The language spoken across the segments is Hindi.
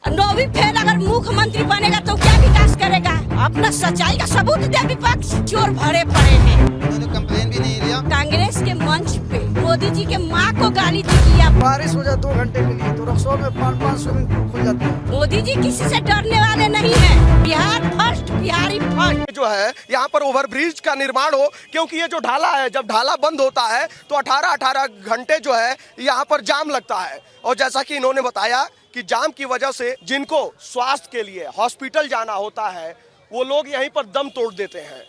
9वीं फेल अगर मुख्यमंत्री बनेगा तो क्या विकास करेगा? अपना सच्चाई का सबूत दे। विपक्ष चोर भरे पड़े हैं। उन्होंने कंप्लेन भी नहीं लिया। कांग्रेस के मंच पे मोदी जी के माँ को गाली दी दिया। बारिश हो जाए 2 घंटे के लिए तो रक्सौल में 5-5 स्विमिंग पूल खुल जाते हैं। मोदी जी किसी से डरने वाले नहीं है। Bihar first, Bihari first. जो है यहाँ पर ओवरब्रिज का निर्माण हो, क्योंकि ये जो ढाला है, जब ढाला बंद होता है तो 18-18 घंटे जो है यहाँ पर जाम लगता है। और जैसा कि इन्होंने बताया कि जाम की वजह से जिनको स्वास्थ्य के लिए हॉस्पिटल जाना होता है वो लोग यहीं पर दम तोड़ देते हैं।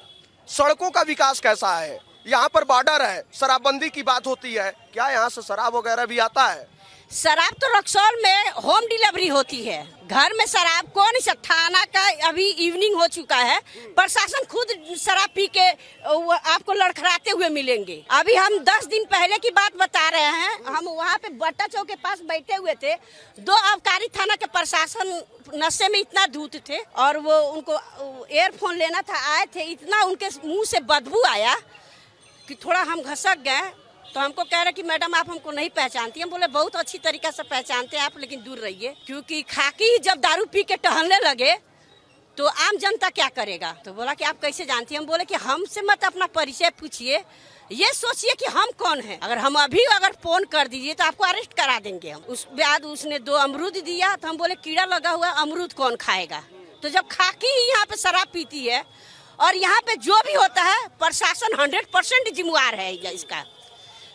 सड़कों का विकास कैसा है? यहाँ पर बॉर्डर है, शराबबंदी की बात होती है, क्या यहाँ से शराब वगैरह भी आता है? शराब तो रक्सौल में होम डिलीवरी होती है। घर में शराब कौन सा? थाना का अभी इवनिंग हो चुका है, प्रशासन खुद शराब पी के आपको लड़खड़ाते हुए मिलेंगे। अभी हम 10 दिन पहले की बात बता रहे हैं। हम वहाँ पे बट्टा चौक के पास बैठे हुए थे। 2 आबकारी थाना के प्रशासन नशे में इतना धूत थे और वो उनको एयरफोन लेना था, आए थे, इतना उनके मुँह से बदबू आया कि थोड़ा हम घसक गए। तो हमको कह रहे कि मैडम आप हमको नहीं पहचानती। हम बोले बहुत अच्छी तरीके से पहचानते हैं आप, लेकिन दूर रहिए, क्योंकि खाकी जब दारू पी के टहलने लगे तो आम जनता क्या करेगा? तो बोला कि आप कैसे जानती हैं? हम बोले कि हमसे मत अपना परिचय पूछिए, ये सोचिए कि हम कौन हैं। अगर हम अभी फोन कर दीजिए तो आपको अरेस्ट करा देंगे हम। उस बाद उसने 2 अमरूद दिया तो हम बोले कीड़ा लगा हुआ अमरूद कौन खाएगा? तो जब खाकी यहाँ पे शराब पीती है और यहाँ पे जो भी होता है प्रशासन 100% जिम्मेवार है इसका,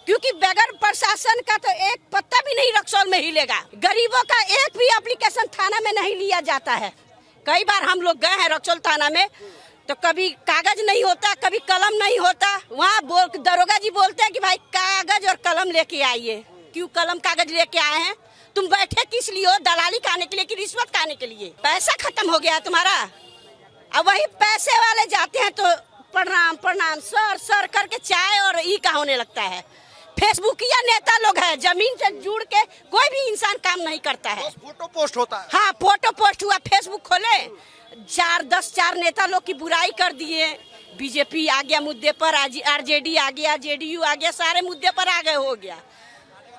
क्योंकि बगैर प्रशासन का तो एक पत्ता भी नहीं रक्सौल में हिलेगा। गरीबों का एक भी एप्लीकेशन थाना में नहीं लिया जाता है। कई बार हम लोग गए हैं रक्सौल थाना में तो कभी कागज नहीं होता, कभी कलम नहीं होता। वहाँ दरोगा जी बोलते हैं कि भाई कागज और कलम लेके आइए। क्यों कलम कागज लेके आए हैं? तुम बैठे किस लिए हो? दलाली खाने के लिए कि रिश्वत खाने के लिए? पैसा खत्म हो गया है तुम्हारा। अब वही पैसे वाले जाते हैं तो प्रणाम प्रणाम सर सर करके चाय और ई का होने लगता है। फेसबुक या नेता लोग हैं, जमीन से जुड़ के कोई भी इंसान काम नहीं करता है। फोटो पोस्ट होता है। हाँ, फोटो पोस्ट हुआ, फेसबुक खोले, 4 नेता लोग की बुराई कर दिए। बीजेपी आ गया मुद्दे पर, आरजेडी आ गया, जेडीयू आ गया, सारे मुद्दे पर आ गए, हो गया।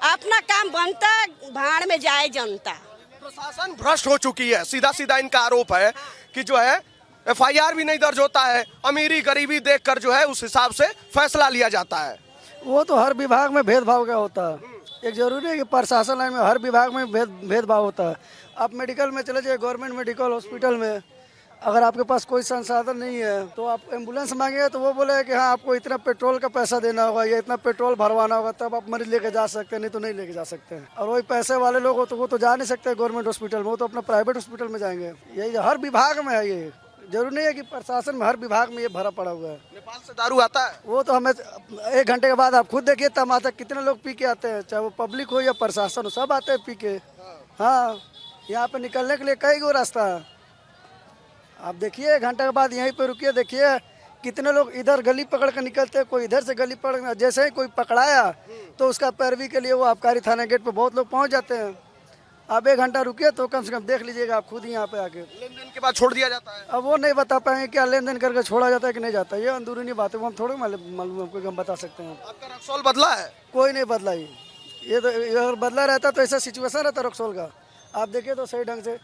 अपना काम बनता, भाड़ में जाए जनता। प्रशासन भ्रष्ट हो चुकी है, सीधा सीधा इनका आरोप है कि जो है FIR भी नहीं दर्ज होता है, अमीरी गरीबी देखकर जो है उस हिसाब से फैसला लिया जाता है। वो तो हर विभाग में भेदभाव का होता है। एक जरूरी है कि प्रशासन लाइन में हर विभाग में भेदभाव होता है। आप मेडिकल में चले जाइए, गवर्नमेंट मेडिकल हॉस्पिटल में, अगर आपके पास कोई संसाधन नहीं है तो आप एम्बुलेंस मांगे तो वो बोले कि हाँ आपको इतना पेट्रोल का पैसा देना होगा या इतना पेट्रोल भरवाना होगा, तब आप मरीज लेके जा सकते हैं, नहीं तो नहीं लेके जा सकते हैं। और वही पैसे वाले लोग हो तो वो तो जा नहीं सकते गवर्नमेंट हॉस्पिटल में, वो तो अपना प्राइवेट हॉस्पिटल में जाएंगे। यही हर विभाग में है, ये जरूरी नहीं है कि प्रशासन में हर विभाग में ये भरा पड़ा हुआ है। नेपाल से दारू आता है, वो तो हमें 1 घंटे के बाद आप खुद देखिए तमाशा, कितने लोग पी के आते हैं, चाहे वो पब्लिक हो या प्रशासन हो, सब आते हैं पी के। हाँ, यहाँ पे निकलने के लिए कई गो रास्ता है। आप देखिए 1 घंटे के बाद यहीं पे रुकिए, देखिए कितने लोग इधर गली पकड़ कर निकलते हैं, कोई इधर से गली पकड़, जैसे ही कोई पकड़ाया तो उसका पैरवी के लिए वो आबकारी थाना गेट पे बहुत लोग पहुँच जाते हैं। आप 1 घंटा रुकिए तो कम से कम देख लीजिएगा आप खुद ही यहाँ पे आके। लेन देन के बाद छोड़ दिया जाता है। अब वो नहीं बता पाएंगे क्या लेन देन करके छोड़ा जाता है कि नहीं जाता है, ये अंदरूनी बात है, वो हम थोड़े मालूम हमको हम बता सकते हैं। आपका रक्सौल बदला है? कोई नहीं बदला, ये तो अगर बदला रहता तो ऐसा सिचुएशन रहता रक्सौल का। आप देखिए तो सही ढंग से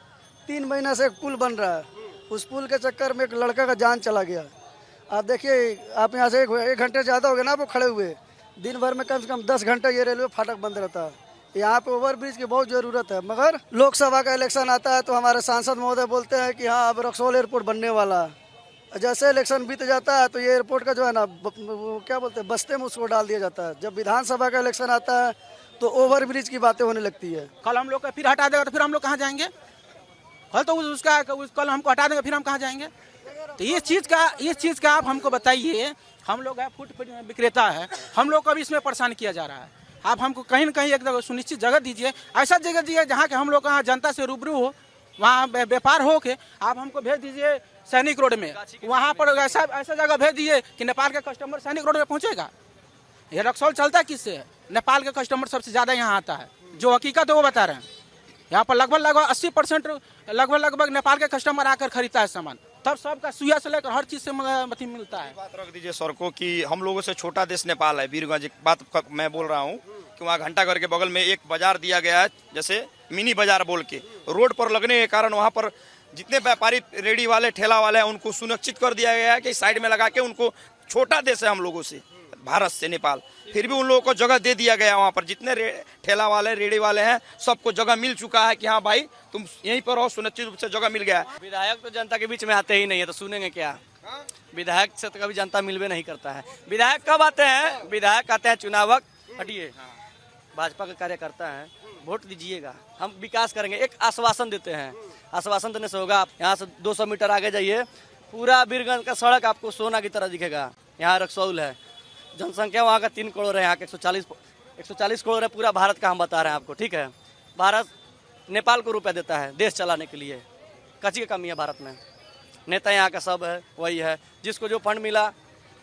3 महीना से एक पुल बन रहा है, उस पुल के चक्कर में एक लड़का का जान चला गया। आप देखिए, आप यहाँ से 1 घंटे ज़्यादा हो गया ना वो खड़े हुए, दिन भर में कम से कम 10 घंटे ये रेलवे फाटक बंद रहता है। यहाँ पे ओवरब्रिज की बहुत ज़रूरत है, मगर लोकसभा का इलेक्शन आता है तो हमारे सांसद महोदय बोलते हैं कि हाँ अब रक्सौल एयरपोर्ट बनने वाला है। जैसे इलेक्शन बीत जाता है तो ये एयरपोर्ट का जो है ना वो क्या बोलते हैं, बस्ते में उसको डाल दिया जाता है। जब विधानसभा का इलेक्शन आता है तो ओवरब्रिज की बातें होने लगती है। कल हम लोग का फिर हटा देगा तो फिर हम लोग कहाँ जाएंगे? कल तो कल हमको हटा देंगे, फिर हम कहाँ जाएंगे? तो इस चीज़ का आप हमको बताइए। हम लोग फूड विक्रेता है, हम लोग को भी इसमें परेशान किया जा रहा है। आप हमको कहीं न कहीं एक सुनिश्चित जगह दीजिए, ऐसा जगह दीजिए जहाँ के हम लोग कहाँ जनता से रूबरू हो, वहाँ व्यापार हो के आप हमको भेज दीजिए सैनिक रोड में। वहाँ पर ऐसा जगह भेज दीजिए कि नेपाल का कस्टमर सैनिक रोड में पहुँचेगा। ये रक्सौल चलता किससे है? नेपाल का कस्टमर सबसे ज़्यादा यहाँ आता है, जो हकीकत है वो बता रहे हैं। यहाँ पर लगभग 80% लगभग नेपाल के कस्टमर आकर खरीदता है सामान, तब सबका सुइया से लेकर हर चीज से मिलता है। बात रख दीजिए सर को कि हम लोगों से छोटा देश नेपाल है, वीरगंज बात मैं बोल रहा हूँ कि वहाँ घंटाघर के बगल में एक बाजार दिया गया है, जैसे मिनी बाजार बोल के। रोड पर लगने के कारण वहाँ पर जितने व्यापारी रेडी वाले ठेला वाले हैं उनको सुनिश्चित कर दिया गया है कि साइड में लगा के उनको छोटा देश है हम लोगों से, भारत से नेपाल, फिर भी उन लोगों को जगह दे दिया गया। वहाँ पर जितने ठेला वाले रेडी वाले हैं सबको जगह मिल चुका है कि हाँ भाई तुम यहीं पर रहो, सुनिश्चित रूप से जगह मिल गया है। विधायक तो जनता के बीच में आते ही नहीं है, तो सुनेंगे क्या? विधायक से तो कभी जनता मिलवे नहीं करता है। विधायक कब आते हैं? विधायक आते हैं चुनाव वक्त, हटिए, भाजपा का कार्यकर्ता है, वोट दीजिएगा, हम विकास करेंगे, एक आश्वासन देते हैं। आश्वासन देने से होगा? आप यहाँ से 200 मीटर आगे जाइए, पूरा बीरगंज का सड़क आपको सोना की तरह दिखेगा। यहाँ रक्सौल है, जनसंख्या वहाँ का 3 करोड़ है, यहाँ का 140 करोड़ है। पूरा भारत का हम बता रहे हैं आपको, ठीक है? भारत नेपाल को रुपया देता है देश चलाने के लिए, कच्ची की कमी है भारत में। नेता यहाँ का सब है, वही है जिसको जो फंड मिला।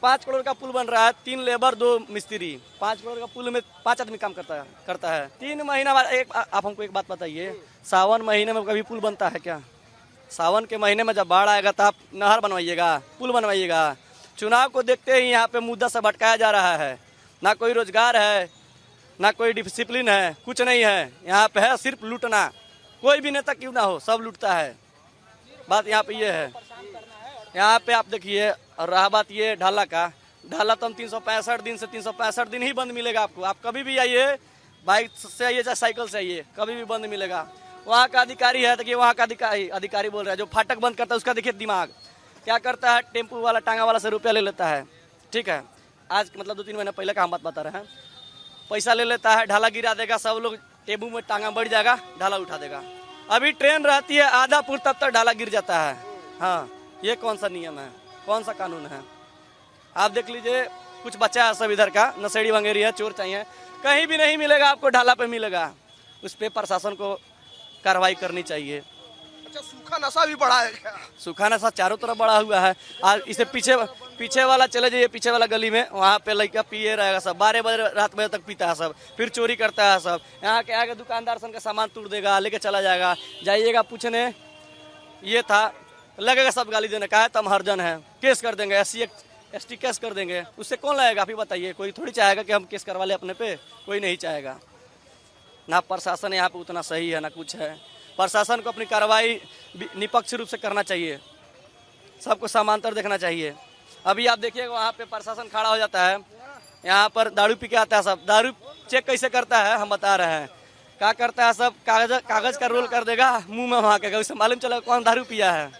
5 करोड़ का पुल बन रहा है, 3 लेबर 2 मिस्त्री, 5 करोड़ का पुल में 5 आदमी काम करता है। 3 महीना बाद आप हमको एक बात बताइए, सावन महीने में कभी पुल बनता है क्या? सावन के महीने में जब बाढ़ आएगा तो आप नहर बनवाइएगा, पुल बनवाइएगा? चुनाव को देखते ही यहाँ पे मुद्दा से भटकाया जा रहा है। ना कोई रोजगार है, ना कोई डिसिप्लिन है, कुछ नहीं है। यहाँ पे है सिर्फ लूटना। कोई भी नेता क्यों ना हो, सब लूटता है। बात यहाँ पे ये है। यहाँ पे आप देखिए, और रहा बात ये ढाला का, ढाला तो हम 365 दिन से 365 दिन ही बंद मिलेगा आपको। आप कभी भी आइए, बाइक से आइए चाहे साइकिल से आइए, कभी भी बंद मिलेगा। वहाँ का अधिकारी है, देखिए वहाँ का अधिकारी बोल रहा है, जो फाटक बंद करता है उसका देखिए दिमाग क्या करता है। टेम्पू वाला, टांगा वाला से रुपया ले लेता है, ठीक है? आज मतलब 2-3 महीने पहले का हम बात बता रहे हैं। पैसा ले लेता है, ढाला गिरा देगा, सब लोग टेम्पू में टांगा बढ़ जाएगा, ढाला उठा देगा। अभी ट्रेन रहती है आधा पुर, तब तक ढाला गिर जाता है। हाँ, ये कौन सा नियम है, कौन सा कानून है? आप देख लीजिए, कुछ बच्चा है सब इधर का, नशेड़ी वंगेरी है, चोर चाहिए, कहीं भी नहीं मिलेगा आपको, ढाला पे मिलेगा। उस पर प्रशासन को कार्रवाई करनी चाहिए। अच्छा, सूखा नशा भी बढ़ा है क्या? सूखा नशा चारों तरफ बढ़ा हुआ है। आज इसे पीछे वाला चले जाइए, पीछे वाला गली में, वहाँ पे लड़का पिए रहेगा सब, 12 बजे रात बजे तक पीता है सब, फिर चोरी करता है सब। यहाँ के आगे दुकानदार सन का सामान तोड़ देगा, लेके चला जाएगा। जाइएगा पूछने, ये था, लगेगा सब गाली देने का है, तुम हरजन है, केस कर देंगे, SC/ST केस कर देंगे। उससे कौन लाएगा? आप ही बताइए। कोई थोड़ी चाहेगा कि हम केस करवा ले अपने पे, कोई नहीं चाहेगा। ना प्रशासन यहाँ पे उतना सही है, ना कुछ है। प्रशासन को अपनी कार्रवाई निष्पक्ष रूप से करना चाहिए, सबको समांतर देखना चाहिए। अभी आप देखिएगा वहाँ पे प्रशासन खड़ा हो जाता है, यहाँ पर दारू पी के आता है सब। दारू चेक कैसे करता है हम बता रहे हैं। क्या करता है सब? कागज का रोल कर देगा, मुंह में वहाँ उससे मालूम चलेगा कौन दारू पिया है।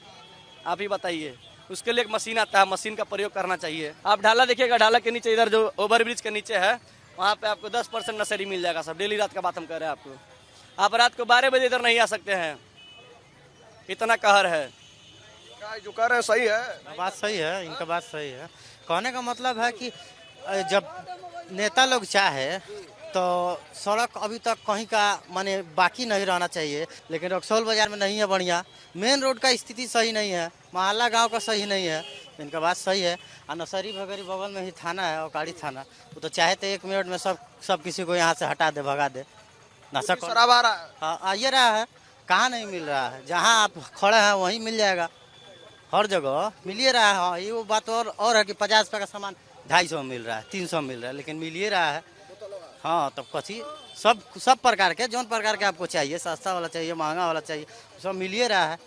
आप ही बताइए। उसके लिए एक मशीन आता है, मशीन का प्रयोग करना चाहिए। आप ढाला देखिएगा, ढाला के नीचे इधर जो ओवरब्रिज के नीचे है, वहाँ पे आपको 10% नशेड़ी मिल जाएगा सब। डेली रात का बात हम कर रहे हैं आपको। आप रात को 12 बजे इधर नहीं आ सकते हैं, इतना कहर है। जो कह रहे हैं सही है, बात सही है, इनका बात सही है। कहने का मतलब है कि जब नेता लोग चाहे तो सड़क अभी तक कहीं का माने बाकी नहीं रहना चाहिए, लेकिन रक्सौल बाजार में नहीं है बढ़िया। मेन रोड का स्थिति सही नहीं है, मोहल्ला गांव का सही नहीं है। इनका बात सही है। और नशहरी भगरी बगल में ही थाना है, औकारी थाना, वो तो चाहे तो 1 मिनट में सब किसी को यहाँ से हटा दे, भगा दे। नशा शराब आ रहा है। हाँ, आइए रहा है, कहाँ नहीं मिल रहा है? जहाँ आप खड़े हैं वहीं मिल जाएगा, हर जगह मिलिए रहा है। हाँ, ये वो बात और है कि 50 रुपये का सामान 250 में मिल रहा है, 300 में मिल रहा है, लेकिन मिलिए रहा है। हाँ, तब कथी सब प्रकार के, जौन प्रकार के आपको चाहिए, सस्ता वाला चाहिए, महंगा वाला चाहिए, सब मिलिए रहा है।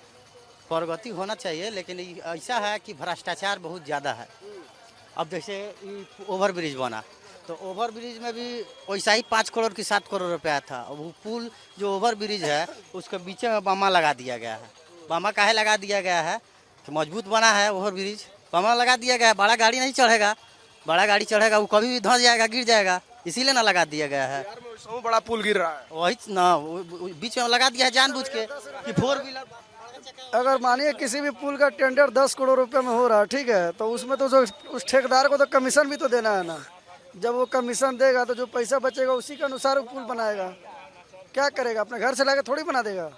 प्रगति होना चाहिए, लेकिन ऐसा है कि भ्रष्टाचार बहुत ज़्यादा है। अब जैसे ओवर ब्रिज बना, तो ओवर ब्रिज में भी वैसा ही 5 करोड़ की 7 करोड़ रुपया था। वो पुल जो ओवर ब्रिज है उसके बीच में बमा लगा दिया गया है। बमा काहे लगा दिया गया है कि मजबूत बना है ओवर ब्रिज, बमा लगा दिया गया है। बड़ा गाड़ी नहीं चढ़ेगा, बड़ा गाड़ी चढ़ेगा वो कभी भी धंस जाएगा, गिर जाएगा, इसीलिए ना लगा दिया गया है। बड़ा पुल गिर रहा है, वही ना बीच में लगा दिया है जानबूझ के कि 4 व्हीलर। अगर मानिए किसी भी पुल का टेंडर 10 करोड़ रुपए में हो रहा है, ठीक है, तो उसमें तो जो उस ठेकेदार को तो कमीशन भी तो देना है ना। जब वो कमीशन देगा तो जो पैसा बचेगा उसी के अनुसार वो पुल बनाएगा। क्या करेगा? अपने घर से लाके थोड़ी बना देगा।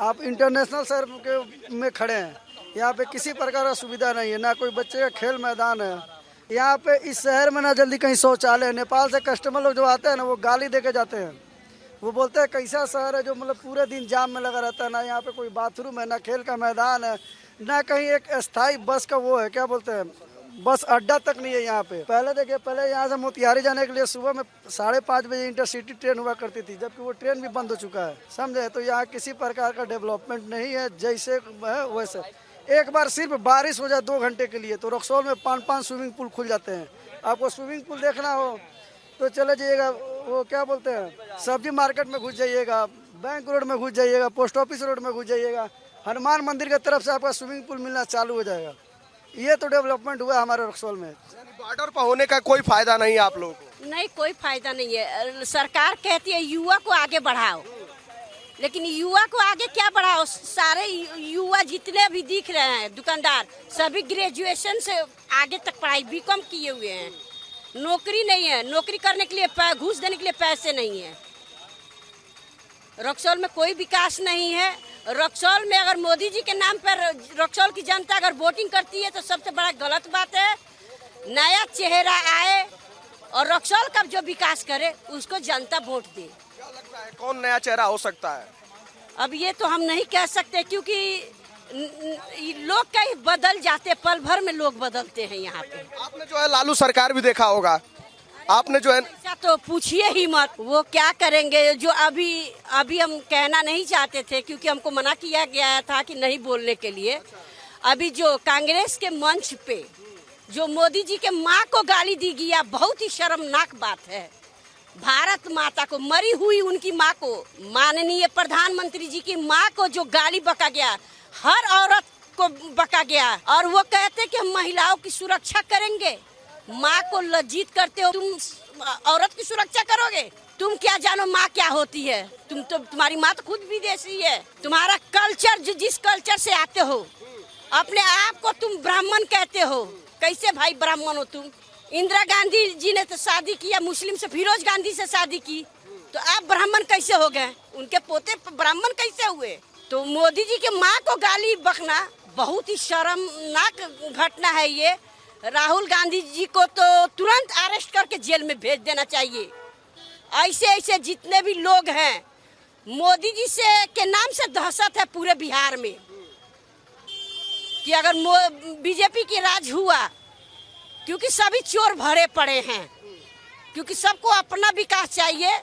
आप इंटरनेशनल शहर के में खड़े हैं, यहाँ पे किसी प्रकार का सुविधा नहीं है, ना कोई बच्चे का खेल मैदान है। यहाँ पे इस शहर में ना जल्दी कहीं शौचालय है। नेपाल से कस्टमर लोग जो आते हैं ना, वो गाली दे के जाते हैं। वो बोलते हैं कैसा शहर है जो मतलब पूरे दिन जाम में लगा रहता है, ना यहाँ पे कोई बाथरूम है, ना खेल का मैदान है, ना कहीं एक स्थायी बस का वो है, क्या बोलते हैं, बस अड्डा तक नहीं है यहाँ पे। पहले देखिए, पहले यहाँ से मोतिहारी जाने के लिए सुबह में 5:30 बजे इंटरसिटी ट्रेन हुआ करती थी, जबकि वो ट्रेन भी बंद हो चुका है, समझे। तो यहाँ किसी प्रकार का डेवलपमेंट नहीं है, जैसे है वैसे। एक बार सिर्फ बारिश हो जाए 2 घंटे के लिए तो रक्सौल में 5 स्विमिंग पूल खुल जाते हैं। आपको स्विमिंग पूल देखना हो तो चले जाइएगा, वो क्या बोलते हैं, सब्जी मार्केट में घुस जाइएगा, बैंक रोड में घुस जाइएगा, पोस्ट ऑफिस रोड में घुस जाइएगा, हनुमान मंदिर की तरफ से आपका स्विमिंग पूल मिलना चालू हो जाएगा। ये तो डेवलपमेंट हुआ हमारे रक्सौल में। बॉर्डर पर होने का कोई फायदा नहीं है आप लोगों को? नहीं, कोई फायदा नहीं है। सरकार कहती है युवा को आगे बढ़ाओ, लेकिन युवा को आगे क्या बढ़ाओ? सारे युवा जितने भी दिख रहे हैं दुकानदार, सभी ग्रेजुएशन से आगे तक पढ़ाई बीकॉम किए हुए हैं। नौकरी नहीं है, नौकरी करने के लिए घूस देने के लिए पैसे नहीं है। रक्सौल में कोई विकास नहीं है। रक्सौल में अगर मोदी जी के नाम पर रक्सौल की जनता अगर वोटिंग करती है तो सबसे बड़ा गलत बात है। नया चेहरा आए और रक्सौल का जो विकास करे उसको जनता वोट दे। क्या लगता है कौन नया चेहरा हो सकता है? अब ये तो हम नहीं कह सकते, क्योंकि लोग कहीं बदल जाते, पल भर में लोग बदलते हैं यहाँ पे। आपने जो है लालू सरकार भी देखा होगा, आपने जो है ऐसा तो पूछिए ही मत, वो क्या करेंगे। जो अभी हम कहना नहीं चाहते थे, क्योंकि हमको मना किया गया था कि नहीं बोलने के लिए। अभी जो कांग्रेस के मंच पे जो मोदी जी के माँ को गाली दी गया, बहुत ही शर्मनाक बात है। भारत माता को, मरी हुई उनकी माँ को, माननीय प्रधानमंत्री जी की माँ को जो गाली बका गया, हर औरत को बका गया, और वो कहते कि हम महिलाओं की सुरक्षा करेंगे। माँ को लज्जित करते हो, तुम औरत की सुरक्षा करोगे? तुम क्या जानो माँ क्या होती है? तुम्हारी माँ तो खुद विदेशी है। तुम्हारा कल्चर, जो जिस कल्चर से आते हो, अपने आप को तुम ब्राह्मण कहते हो। कैसे भाई ब्राह्मण हो तुम? इंदिरा गांधी जी ने तो शादी किया मुस्लिम से, फिरोज गांधी से शादी की, तो आप ब्राह्मण कैसे हो गए? उनके पोते ब्राह्मण कैसे हुए? तो मोदी जी के माँ को गाली बकना बहुत ही शर्मनाक घटना है। ये राहुल गांधी जी को तो तुरंत अरेस्ट करके जेल में भेज देना चाहिए। ऐसे ऐसे जितने भी लोग हैं, मोदी जी से के नाम से दहशत है पूरे बिहार में कि अगर बीजेपी की राज हुआ, क्योंकि सभी चोर भरे पड़े हैं, क्योंकि सबको अपना विकास चाहिए,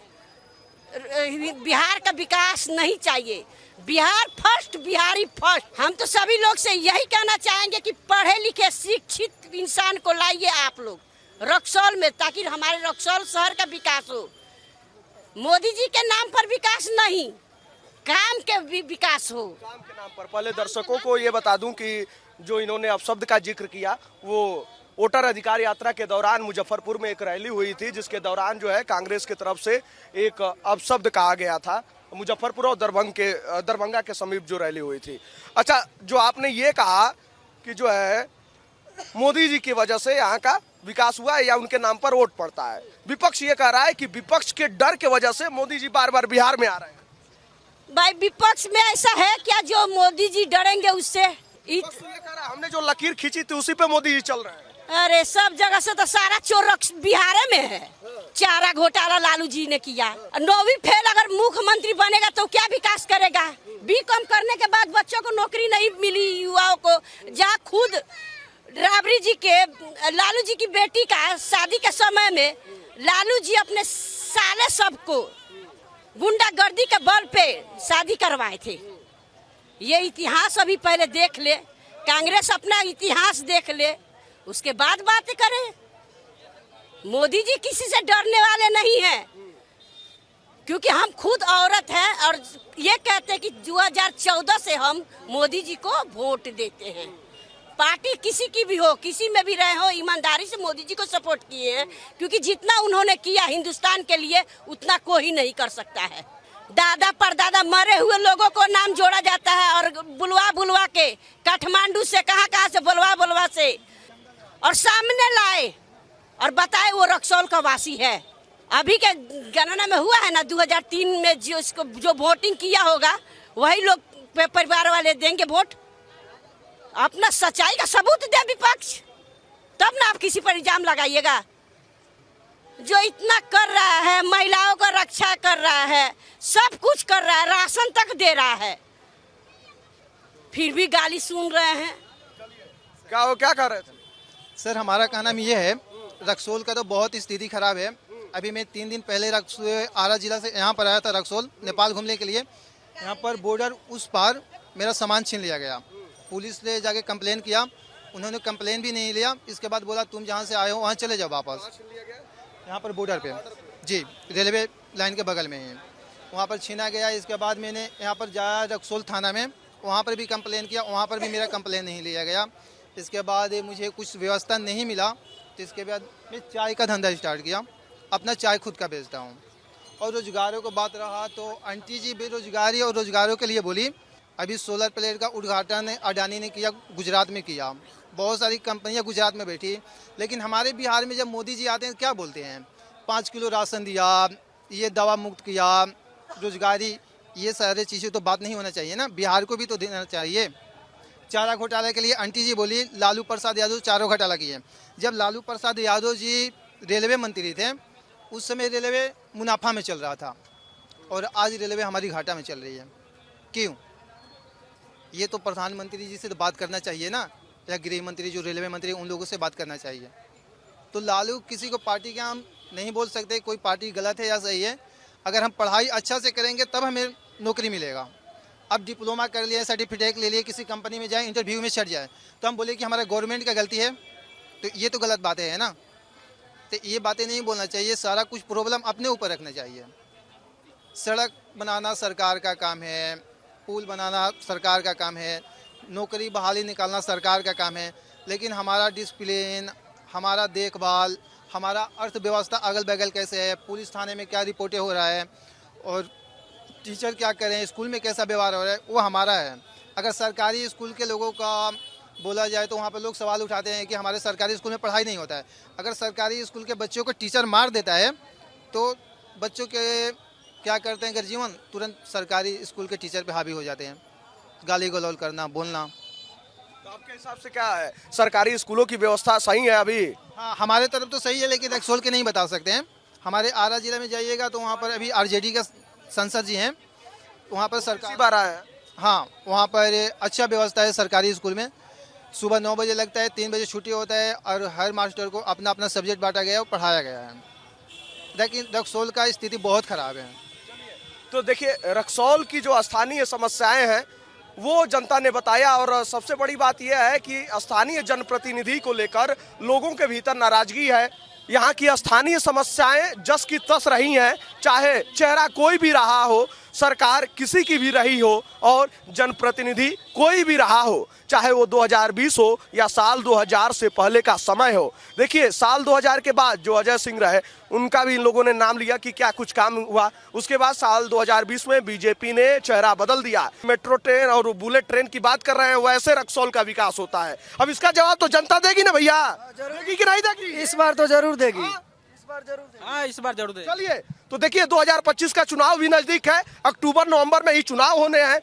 बिहार का विकास नहीं चाहिए। Bihar first, Bihari first. हम तो सभी लोग से यही कहना चाहेंगे कि पढ़े लिखे शिक्षित इंसान को लाइए आप लोग रक्सौल में, ताकि हमारे रक्सौल शहर का विकास हो। मोदी जी के नाम पर विकास नहीं, काम के भी विकास हो। काम के नाम पर। पहले दर्शकों को ये बता दूं कि जो इन्होंने अपशब्द का जिक्र किया, वो वोटर अधिकार यात्रा के दौरान मुजफ्फरपुर में एक रैली हुई थी, जिसके दौरान जो है कांग्रेस की तरफ से एक अपशब्द कहा गया था। मुजफ्फरपुर और दरभंगा के समीप जो रैली हुई थी। अच्छा, जो आपने ये कहा कि जो है मोदी जी की वजह से यहाँ का विकास हुआ है या उनके नाम पर वोट पड़ता है, विपक्ष ये कह रहा है कि विपक्ष के डर के वजह से मोदी जी बार बार बिहार में आ रहे हैं। भाई विपक्ष में ऐसा है क्या जो मोदी जी डरेंगे उससे? ये कह रहा है हमने जो लकीर खींची थी उसी पे मोदी जी चल रहे हैं। अरे सब जगह से तो सारा चोर बिहार में है। चारा घोटाला लालू जी ने किया। 9वीं फेल अगर मुख्यमंत्री बनेगा तो क्या विकास करेगा? बीकॉम करने के बाद बच्चों को नौकरी नहीं मिली, युवाओं को। जहाँ खुद राबड़ी जी के, लालू जी की बेटी का शादी के समय में लालू जी अपने साले सबको गुंडागर्दी के बल पे शादी करवाए थे। ये इतिहास अभी पहले देख ले, कांग्रेस अपना इतिहास देख ले, उसके बाद बात करें। मोदी जी किसी से डरने वाले नहीं हैं, क्योंकि हम खुद औरत हैं और ये कहते हैं कि 2014 से हम मोदी जी को वोट देते हैं। पार्टी किसी की भी हो, किसी में भी रहे हो, ईमानदारी से मोदी जी को सपोर्ट किए हैं, क्योंकि जितना उन्होंने किया हिंदुस्तान के लिए उतना कोई नहीं कर सकता है। दादा परदादा मरे हुए लोगों को नाम जोड़ा जाता है और बुलवा बुलवा के काठमांडू से कहाँ से बुलवा से और सामने लाए और बताए वो रक्सौल का वासी है। अभी के गणना में हुआ है ना 2003 में जो वोटिंग किया होगा वही लोग परिवार वाले देंगे वोट। अपना सच्चाई का सबूत दे विपक्ष, तब ना आप किसी पर इल्जाम लगाइएगा। जो इतना कर रहा है, महिलाओं का रक्षा कर रहा है, सब कुछ कर रहा है, राशन तक दे रहा है, फिर भी गाली सुन रहे हैं। क्या कर रहे थे? सर हमारा कहना ये है, रक्सौल का तो बहुत स्थिति खराब है। अभी मैं 3 दिन पहले आरा जिला से यहाँ पर आया था रक्सौल नेपाल घूमने के लिए। यहाँ पर बॉर्डर उस पार मेरा सामान छीन लिया गया। पुलिस ने जाके कंप्लेन किया, उन्होंने कंप्लेन भी नहीं लिया। इसके बाद बोला तुम जहाँ से आए हो वहाँ चले जाओ वापस। यहाँ पर बॉर्डर पे जी, रेलवे लाइन के बगल में ही वहाँ पर छीना गया। इसके बाद मैंने यहाँ पर जाया रक्सौल थाना में, वहाँ पर भी कंप्लेन किया, वहाँ पर भी मेरा कंप्लेन नहीं लिया गया। इसके बाद मुझे कुछ व्यवस्था नहीं मिला, तो इसके बाद मैं चाय का धंधा स्टार्ट किया। अपना चाय खुद का बेचता हूँ। और रोजगारों को बात रहा तो आंटी जी बेरोजगारी और रोजगारों के लिए बोली। अभी सोलर प्लेट का उद्घाटन अडानी ने किया, गुजरात में किया। बहुत सारी कंपनियां गुजरात में बैठी, लेकिन हमारे बिहार में जब मोदी जी आते हैं क्या बोलते हैं? 5 किलो राशन दिया, ये दवा मुक्त किया, रोजगारी, ये सारे चीज़ें तो बात नहीं होना चाहिए ना, बिहार को भी तो देना चाहिए। चारा घोटाले के लिए आंटी जी बोली लालू प्रसाद यादव चारा घोटाला किए। जब लालू प्रसाद यादव जी रेलवे मंत्री थे उस समय रेलवे मुनाफा में चल रहा था, और आज रेलवे हमारी घाटा में चल रही है। क्यों? ये तो प्रधानमंत्री जी से तो बात करना चाहिए ना, या गृह मंत्री जो रेलवे मंत्री उन लोगों से बात करना चाहिए। तो लालू किसी को पार्टी का हम नहीं बोल सकते कोई पार्टी गलत है या सही है। अगर हम पढ़ाई अच्छा से करेंगे तब हमें नौकरी मिलेगा। अब डिप्लोमा कर लिया, सर्टिफिकेट ले लिए, किसी कंपनी में जाए, इंटरव्यू में छट जाए तो हम बोले कि हमारा गवर्नमेंट का गलती है, तो ये तो गलत बातें है ना। तो ये बातें नहीं बोलना चाहिए, सारा कुछ प्रॉब्लम अपने ऊपर रखना चाहिए। सड़क बनाना सरकार का काम है, पुल बनाना सरकार का काम है, नौकरी बहाली निकालना सरकार का काम है, लेकिन हमारा डिसिप्लिन, हमारा देखभाल, हमारा अर्थव्यवस्था अगल बगल कैसे है, पुलिस थाने में क्या रिपोर्टें हो रहा है, और टीचर क्या करें, स्कूल में कैसा व्यवहार हो रहा है, वो हमारा है। अगर सरकारी स्कूल के लोगों का बोला जाए तो वहाँ पर लोग सवाल उठाते हैं कि हमारे सरकारी स्कूल में पढ़ाई नहीं होता है। अगर सरकारी स्कूल के बच्चों को टीचर मार देता है तो बच्चों के क्या करते हैं गर्जीवन, तुरंत सरकारी स्कूल के टीचर पे हावी हो जाते हैं, गाली गलौज करना, बोलना। तो आपके हिसाब से क्या है, सरकारी स्कूलों की व्यवस्था सही है अभी? हाँ, हमारे तरफ तो सही है, लेकिन रक्सौल के नहीं बता सकते हैं। हमारे आरा जिला में जाइएगा तो वहाँ पर अभी आरजेडी का संसद जी हैं, वहाँ पर सरकार बार आया। हाँ, वहाँ पर अच्छा व्यवस्था है सरकारी स्कूल में। सुबह 9 बजे लगता है, 3 बजे छुट्टी होता है, और हर मास्टर को अपना अपना सब्जेक्ट बांटा गया और पढ़ाया गया है। लेकिन रक्सौल का स्थिति बहुत खराब है। तो देखिए, रक्सौल की जो स्थानीय समस्याएं हैं वो जनता ने बताया, और सबसे बड़ी बात यह है कि स्थानीय जनप्रतिनिधि को लेकर लोगों के भीतर नाराजगी है। यहाँ की स्थानीय समस्याएं जस की तस रही हैं, चाहे चेहरा कोई भी रहा हो, सरकार किसी की भी रही हो, और जनप्रतिनिधि कोई भी रहा हो, चाहे वो 2020 हो या साल 2000 से पहले का समय हो। देखिए, साल 2000 के बाद जो अजय सिंह रहे उनका भी इन लोगों ने नाम लिया कि क्या कुछ काम हुआ। उसके बाद साल 2020 में बीजेपी ने चेहरा बदल दिया। मेट्रो ट्रेन और बुलेट ट्रेन की बात कर रहे हैं, वैसे रक्सौल का विकास होता है। अब इसका जवाब तो जनता देगी ना भैया, देगी कि नहीं देगी? इस बार तो जरूर देगी। हाँ, इस बार जरूर दे। चलिए, तो देखिए 2025 का चुनाव भी नजदीक है, अक्टूबर नवंबर में ही चुनाव होने हैं।